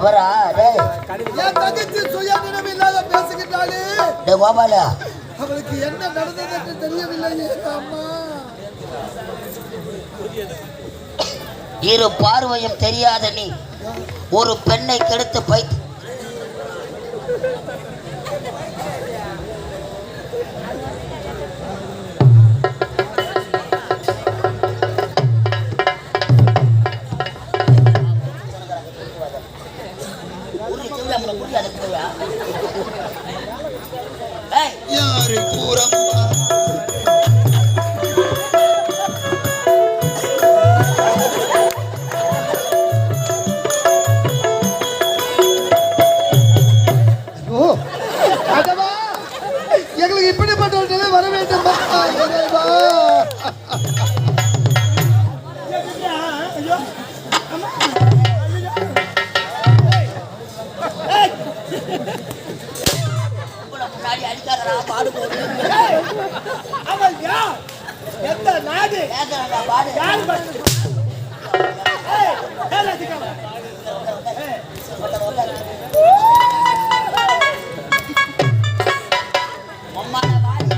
வரா டேய் என் தங்கச்சி சுயநினைவு இல்லாத பேசுகின்றாளே டேய் கோபால அவளுக்கு என்ன நடந்தது தெரியவில்லையே அம்மா. இரு பார்வையும் தெரியாத நீ ஒரு பெண்ணை கெடுத்து பைத்து யாரு கூறம்மா எங்களுக்கு இப்படிப்பட்ட ஒரு நிலை வர வேண்டும். முன்னாடி அடிக்காதடா பாடு போடு அவன் யார்? எந்த நாடு? கேக்குறடா பாடு யார் பாடு? ஏய் ஏலதிக்கமா அம்மாட பாடு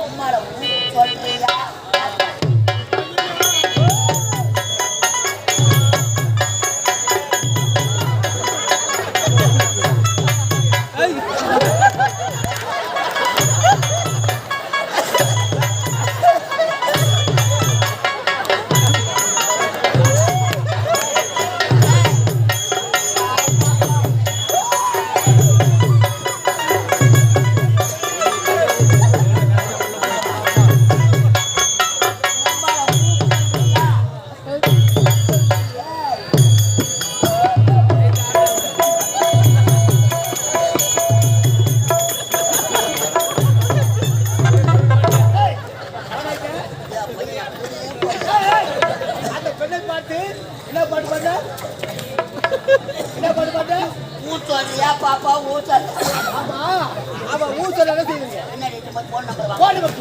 அம்மாட சொல்றியா பாப்பா ஊசல் ஆமா அவ ஊசல் என்ன செய்வீங்க? என்ன போன் நம்பர் போன் நம்பர்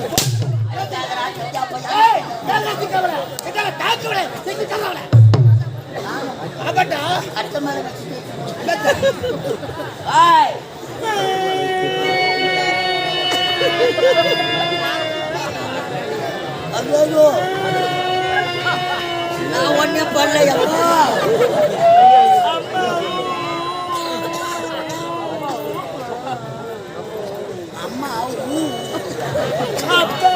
ஏய் ஏலதிக்கமா இதெல்லாம் தாக்குவல சிக்கிக்கவல ஆகட்டா அடுத்த மாதிரி ஏய் ஐயோ நான் ஒண்ணே பண்ணலையப்பா அம்மா அப்பா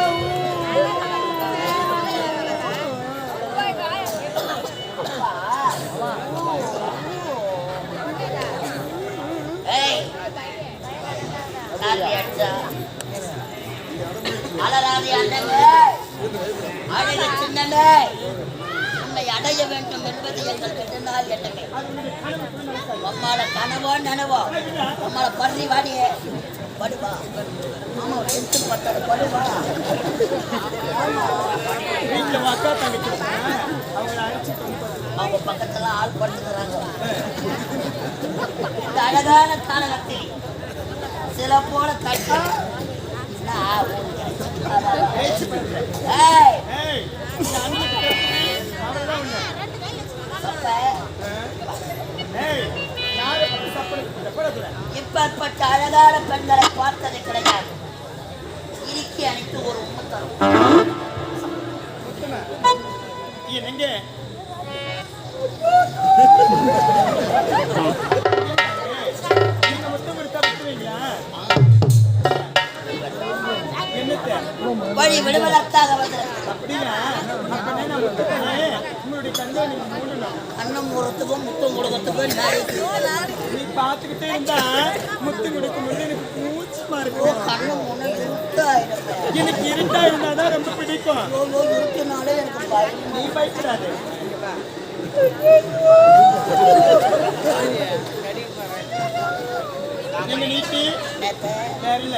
ஏய் நாதி அடிச்சா அலராதி அண்ணனே அழகு சின்னனே உன்னை அடைய வேண்டும் என்பது எங்கள் கெட்டநாள் எண்ணமே அம்மாட கனவோ நனவோ அம்மாட பள்ளி வாடியே படுவா ஆமா எடுத்து பட்டது படுவா அவங்க பக்கத்துல ஆள் படுத்துக்கிறாங்க இந்த அழகான காலகத்தில் சில போல தட்டா இப்பேற்பட்ட அழகான பெண்களை பார்த்தது கிடையாது. இறுக்கி அணைத்து ஒரு உண்மை தரும் வழி விடுவதற்காக அன்னம் முறத்துக்கும் முத்தம் கொடுக்கறதுக்கும் நீ பார்த்துக்கிட்டே இருந்தா முத்து கொடுக்கும் எனக்கு மூச்சுமா இருக்கும். கண்ணம் எனக்கு இருட்டா இருந்தாதான் ரொம்ப பிடிக்கும். இருக்குனாலே எனக்கு பயம். நீ பயப்படாது. நீங்க நீட்டி தெரியல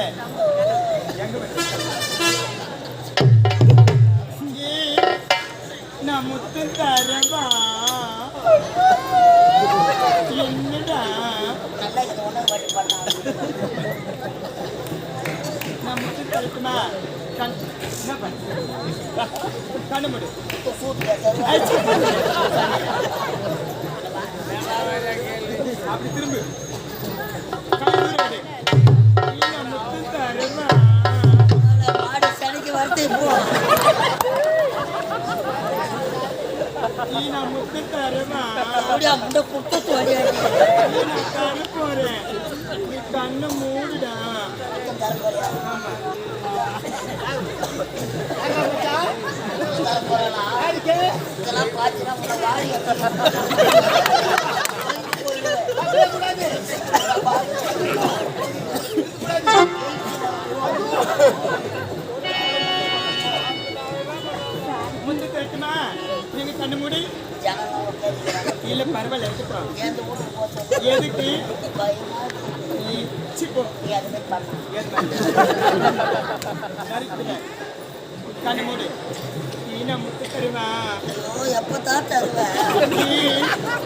நான் முத்து தரவா என்னடா நல்லா இது உணவு வழி பண்ணா நான் முத்து தரட்டுமா? என்ன பண்ண கண்ணு முடி திரும்பு முத்து தருவா மாடு சனிக்கு வரது போ நான் முத்து தருவா அப்படியே முண்டை குட்டத்து வழியாடி நான் தர போறேன் நீ கண்ணு மூடுடா இதெல்லாம் பாத்தீங்கன்னா உன்னை வாரி முத்து தட்டுமா நீங்க கண்ணு மூடி இல்ல பரவாயில்ல எடுத்துக்கிறோம் எதுக்கு நீ சிப்போ கண்ணு மூடி நீனா முத்து தருவா எப்பதான் தருவேன்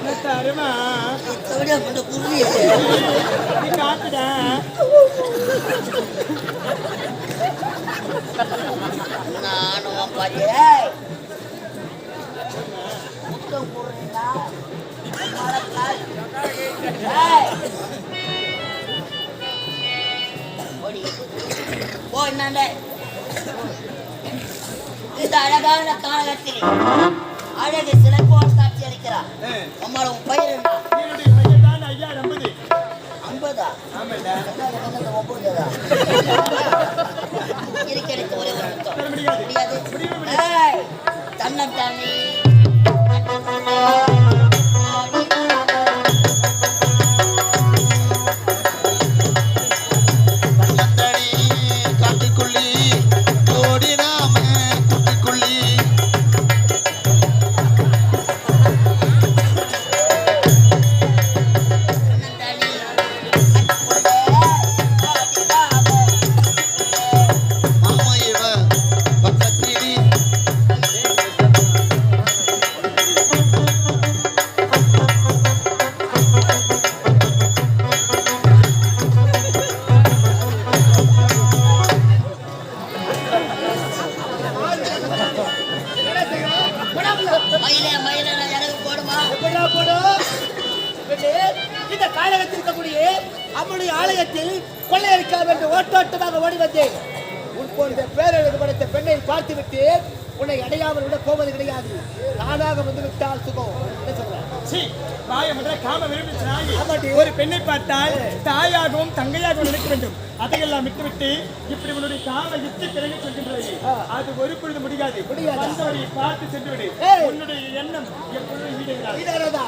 நான் தருவா எப்படியா கொண்டு குருவி நீ காட்டுடா நானும் பாரு முத்தம் குருவினா போ என்னண்ட இந்த அழகான காலகத்தில் அழகு சிலைப்போல் காட்சி அளிக்கிறார் நம்மளோட உன் பயிர் என்ன என்னுடைய பையன் தான் ஐயா 50 50 ஆமாண்டா இருக்கிறது ஒரே ஒரு முத்தம் தர முடியாது முடியாது தன்னம் தானே இந்த காலகத்தில் இருக்கக்கூடிய அம்மனுடைய ஆலயத்தில் கொள்ளையடிக்கலாம் என்று ஓட்டோட்டமாக ஓடி வந்தேன். உன் போன்ற பேரழகு படைத்த பெண்ணை பார்த்துவிட்டு உன்னை அடையாமல் விட போவது கிடையாது. நானாக வந்துவிட்டால் சுகம். என்ன சொல்றேன்? ஒரு பெண்ணை பார்த்தால் தாயாகவும் தங்கையாகவும் நினைக்க வேண்டும். அதையெல்லாம் விட்டுவிட்டு இப்படி உன்னுடைய காம யுத்தி திறனை சொல்கின்றது. அது ஒரு பொழுது முடியாது. வந்தவரை பார்த்து சென்று விடு. உன்னுடைய எண்ணம் எப்பொழுதும் ஈடுகிறதா?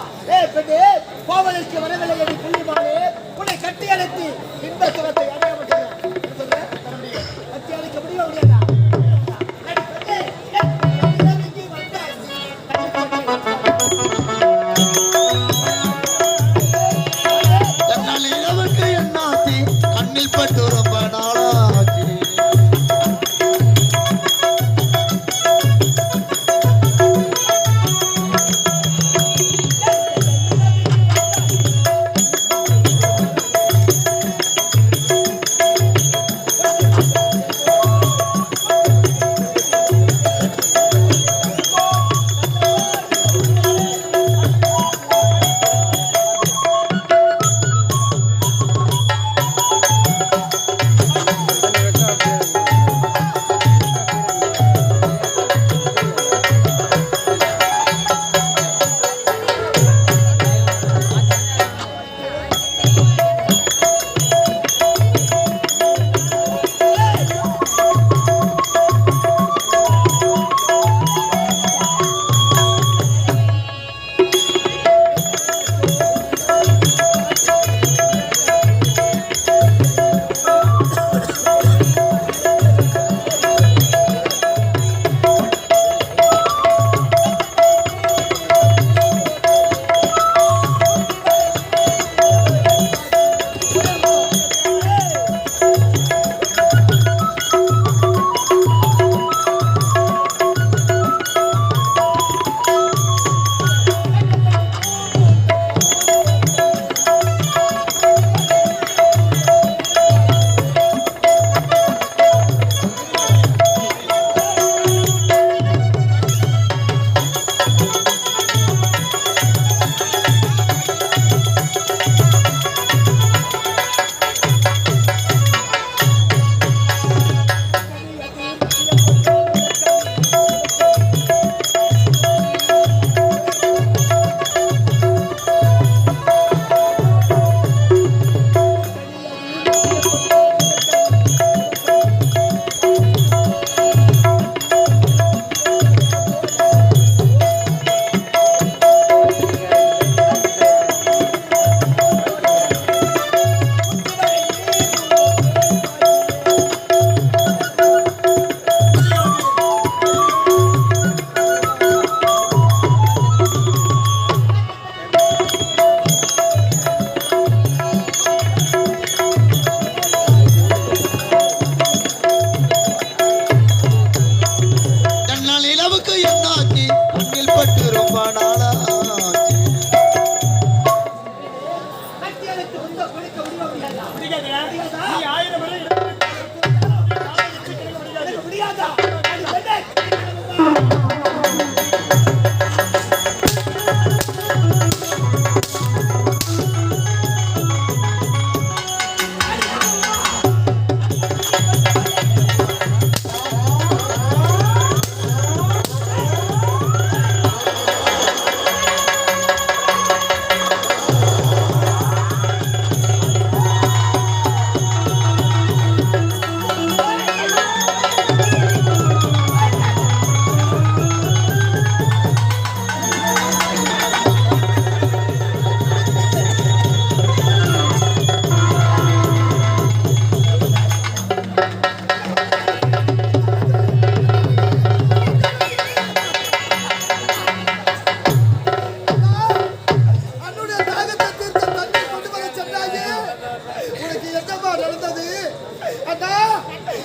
போவதற்கு வரவில்லை என்று புள்ளிமானே உன்னை கட்டி அழைத்து இன்ப சுகத்தை அடையாமல் கட்டி அழைக்க முடிய முடியாதா? கண்ணில் பட்டு ரொம்ப நாளாச்சு.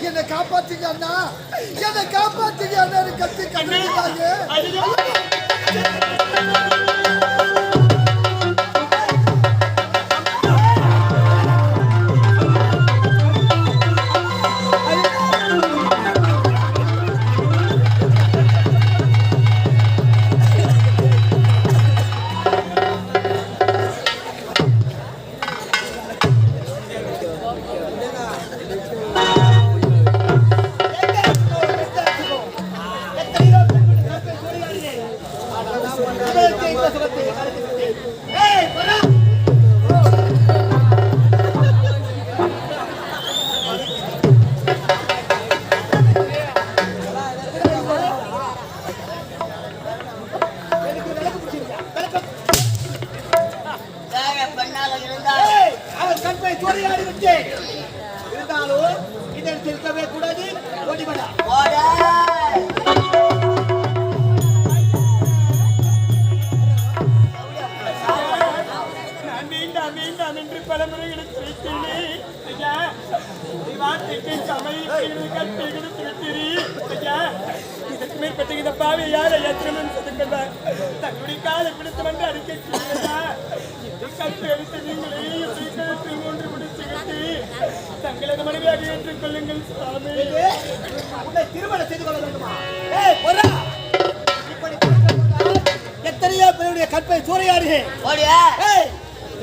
என்னை காப்பாத்துங்க அண்ணா, என்னை காப்பாத்துங்க அண்ணா, கத்தி கண்ணாங்க. தங்களது மனைவியாக ஏற்றுக் கொள்ளுங்கள் சுவாமி. திருமணம் செய்து கொள்ள வேண்டுமா? எத்தனையோ பேருடைய கற்பை சூறையாடுக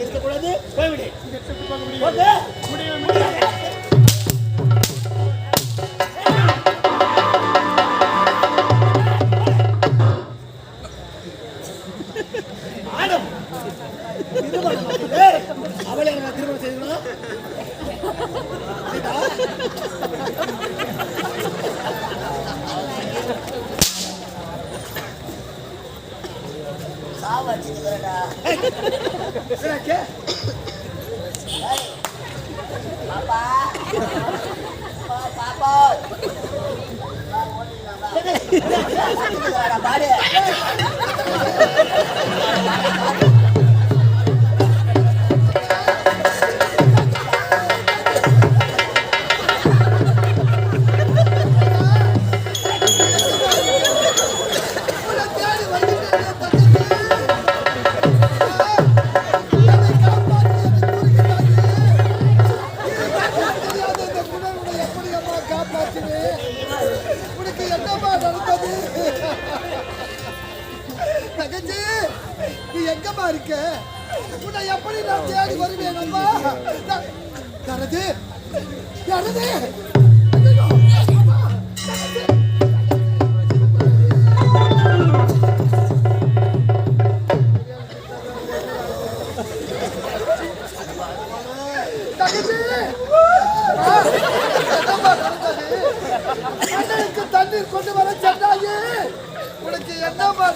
இருக்கக்கூடாது. போய்விடு. அவளை நான் திருமணம் செய்துக்கணும். எப்படி நான் தேடி வருவேன் அம்மா? யாரது யாரது? தண்ணீர் கொண்டு வர சொன்னாயே, உனக்கு என்னமா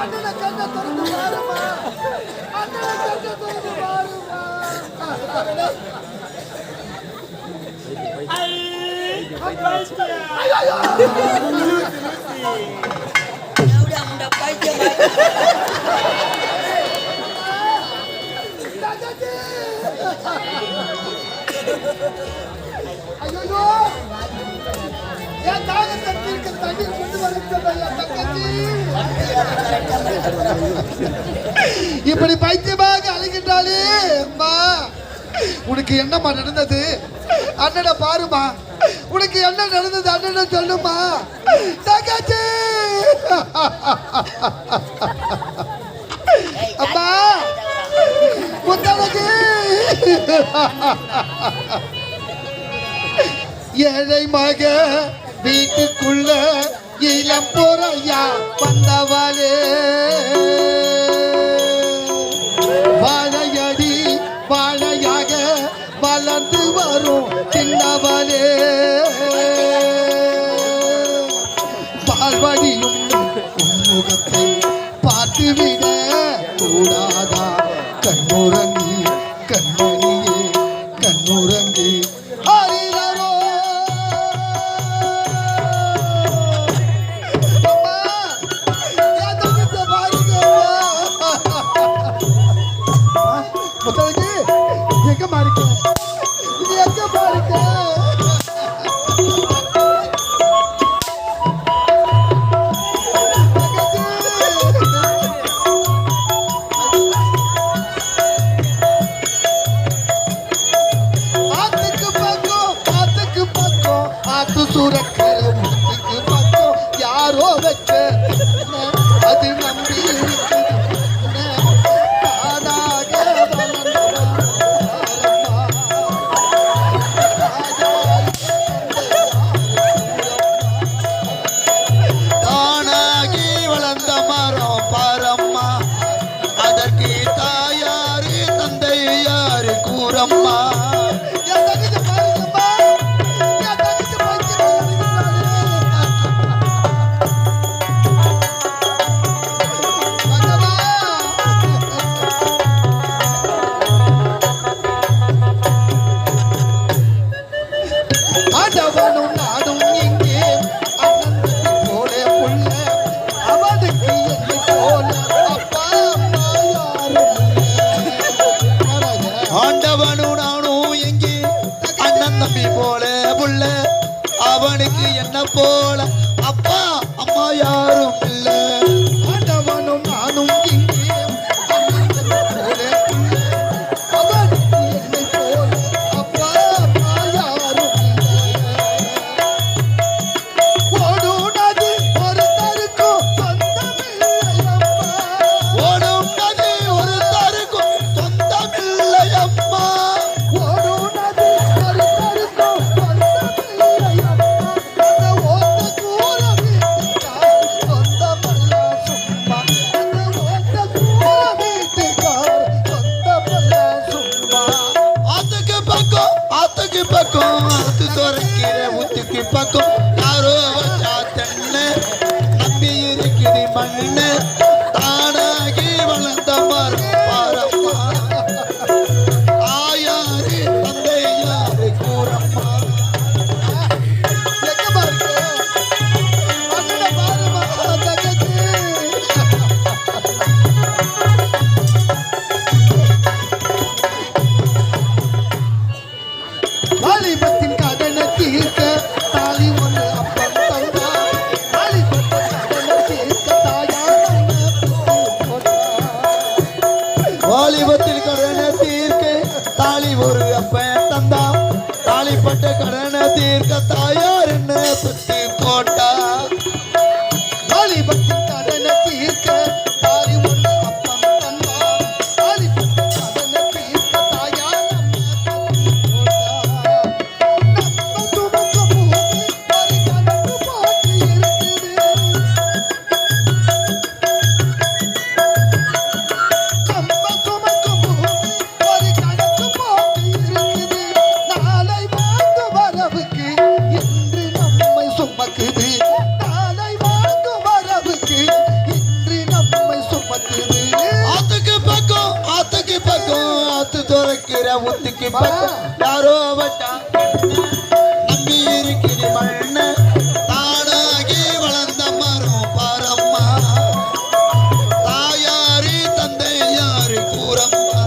அண்ணனை கண்ணை திறந்து பாருமா, அண்ணனை கண்ணை திறந்து பாருமா. ஐயோ, என் தாகத்திற்கு தண்ணீர் கொண்டு வர சொன்ன தங்கச்சி இப்படி பைத்தியமாக அழைக்கின்றாளே அம்மா. உனக்கு என்னம்மா நடந்தது? அண்ணனை பாருமா, உனக்கு என்ன நடந்தது அண்ணனை சொல்லுமா தங்கச்சி. அம்மா முத்தழகு, ஏழை மக வீட்டுக்குள்ள இளம் பொறையா வந்தவளே, வாழையடி வாழையாக வளர்ந்து வரும் சின்னவளே, பால்வடியும் முகத்தை பார்த்துவிட கூடாதா? கண்ணுறங்கி கண்மணியே கண்ணுறங்கி அறிகிறோ அம்மா, பாருங்க காத்து சுரக்கிற ஊத்துக்கு பக்கம் யாரோ வச்ச அது நம்பி அம்மா ஆண்டவனும் நாடும் இங்கே அண்ணன் போல புள்ள அவனுக்கு என்னை போல அப்பா அம்மா ஆண்டவனும் நானும் எங்கே அண்ணன் தம்பி போல புள்ள அவனுக்கு என்ன போல அப்பா அம்மா யாரும் இல்ல ஆண்டவனும் நானும் இங்கே அண்ணன் தம்பி போல புள்ள அவனுக்கு என்னை போல அப்பா அம்மா யாரும் இல்ல ஓடும் நதி ஒருத்தருக்கும் சொந்தமில்லையம்மா ஓடும் நதி ஒருத்தருக்கும் சொந்தமில்லையம்மா ஓடும் நதி ஒருத்தருக்கும் சொந்தமில்லையம்மா அந்த ஓட்ட கூற வீட்டுக்கார் சொந்தமல்ல சும்மா அந்த ஓட்ட கூற வீட்டுக்கார் சொந்தமல்ல சும்மா ஆத்துக்கு பக்கம் ஆத்து துறக்கிற ஊத்துக்கு பக்கம் யாரோ வச்சா தென்னை நம்பி இருக்குது மண்ணு தானாகி வளர்ந்த மரம் பாரம்மா ஆயாரு தந்தை யாரு கூறம்மா எங்கம்மா இருக்கு அண்ணா பாருமா தங்கச்சி வாலிபத்தின் கடனை தீர்க்க தாலி ஒன்று அப்பன் தந்தா வாலிபத்தின் கடனை தீர்க்க தாயார் வாலிபத்தின் கடனை தீர்க்க தாலி ஒரு அப்பன் தந்தா தாலிப்பட்ட கடனை தீர்க்க தாயார் என்ன சுத்தி போட்டா வாலிபத்தின் கடனை தீர்க்க தாலி ஒன்று அப்பன் தந்தா தாலிப்பட்ட கடனை தீர்க்க தாயார் ஊத்துக்கு பக்கம் யாரோ வட்டா நம்பி இருக்குது மண்ணு தானாகி வளர்ந்த மரம் பாரம்மா தாயாரு தந்தை யாரு கூறம்மா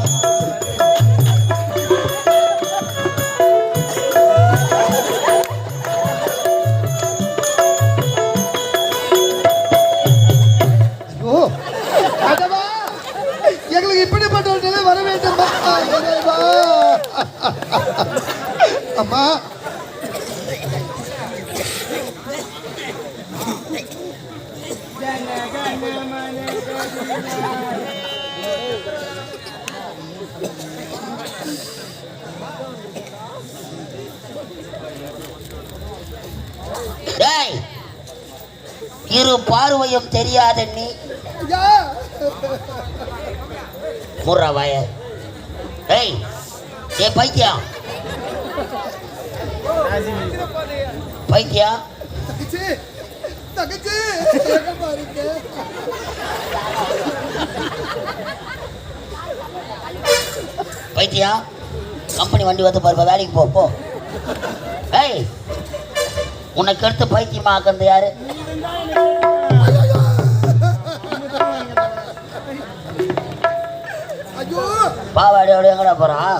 ஐயோ அதவா எங்களுக்கு இப்படிப்பட்ட ஒரு நிலை வர வேண்டுமா அம்மா டேய், இரு பார்வையும் தெரியாத நீ முறவாய ஏய் ஏ பைத்தியம் பைத்தியம் தங்கச்சி பைத்தியம் கம்பெனி வண்டி வந்து பாருப்பா வேலைக்கு போ போ ஏய் உனக்கு எடுத்து பைத்தியமா ஆக்குறது யாரு பாவாடி அப்படி எங்கடா போறான்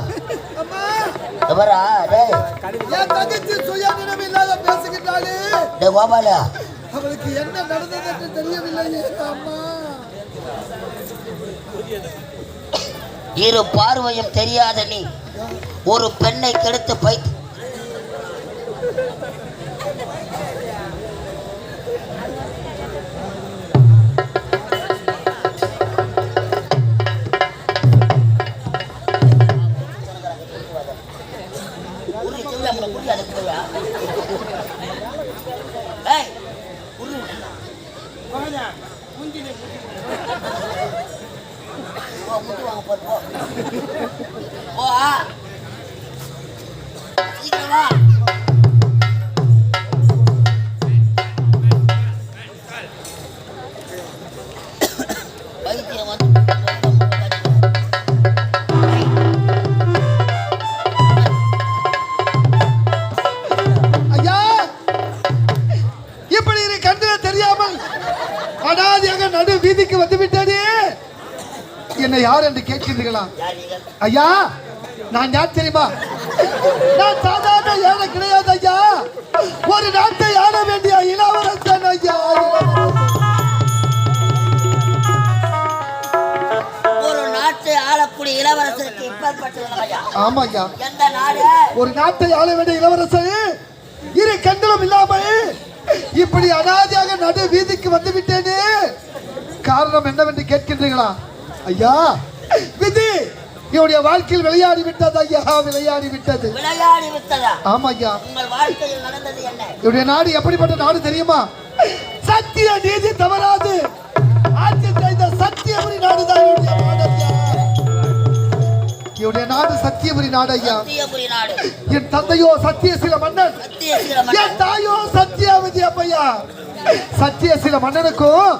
டேய் தங்கச்சி சுயநினைவு இல்லாத பேசுகின்றாளே டேய் கோபாலா அவளுக்கு என்ன நடந்தது என்று தெரியவில்லையே அம்மா இரு பார்வையும் தெரியாத நீ ஒரு பெண்ணை கெடுத்து போ, முத்து வாங்க போற போ. போ சீக்கிரம் வா. வைத்தியம் வந்து ஐயா, இப்படி இரு கண்ணுல தெரியாமல் அனாதையாக நடு வீதிக்கு வந்து விட்டதே. என்ன யார் என்று கேட்கிறீர்களா? யார் நீங்கள்? ஐயா, நான் யார் தெரியுமா? நான் சாதாரண ஏழை கிடையாது ஐயா. ஒரு நாட்டை ஆள வேண்டிய இளவரசன் ஐயா. ஒரு நாட்டை ஆளக்கூடிய இளவரசருக்கு இப்பேற்பட்டவர்கள் ஐயா. ஆமா ஐயா, எந்த நாடு? ஒரு நாட்டை ஆள வேண்டிய இளவரசன் இரு கண்களும் இல்லாமல் இப்படி அனாதையாக நடு வீதிக்கு வந்து விட்டேனே. காரணம் என்னவென்று கேட்கின்றீர்களா? ஐயா, விதி என்னுடைய வாழ்க்கையில் விளையாடி விட்டது ஐயா, விளையாடி விட்டது. விளையாடி விட்டதா? ஆமா ஐயா. உங்கள் வாழ்க்கையில் நடந்தது என்ன? என்னுடைய நாடு எப்படிப்பட்ட நாடு தெரியுமா? சத்திய நீதி தவறாது ஆட்சி செய்த சத்தியபுரி நாடுதான் என்னுடைய நாடு ஐயா. என்னுடைய நாடு சத்தியபுரி நாடு ஐயா. சத்தியபுரி நாடு. என் தந்தையோ சத்தியசீல மன்னன், சத்தியசீல என் மன்னன். தாயோ சத்தியாவதி அம்மையா. சத்தியசீல மன்னனுக்கும்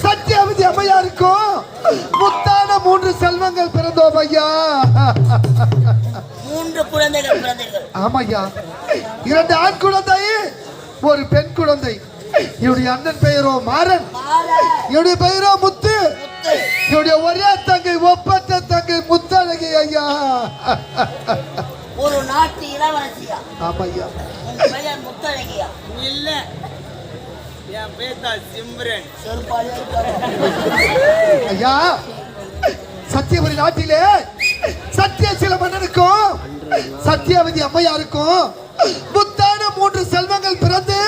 சத்தியாவதி அம்மையாருக்கும் முத்தான 3 செல்வங்கள் பிறந்தோம் ஐயா. 3 குழந்தைகள் பிறந்தீர்கள். ஆமா ஐயா, 2 ஆண் குழந்தை, ஒரு பெண் குழந்தை. என்னுடைய அண்ணன் பெயரோ மாறன், மாறன். என்னுடைய பெயரோ முத்து. முத்து. என்னுடைய ஒரே தங்கை, ஒப்பற்ற தங்கை முத்தழகி ஐயா. ஒரு நாட்டு இளவரசியா? ஆமா ஐயா. உன் பெயர் முத்தழகியா? இல்ல, என் பேர் தான் சிம்ரன். செருப்பாலே இருப்பாரு. ஐயா, சத்தியபுரி நாட்டிலே சத்தியசீல மன்னனுக்கும் சத்தியாவதி அம்மையாருக்கும் முத்தான 3 செல்வங்கள் பிறந்து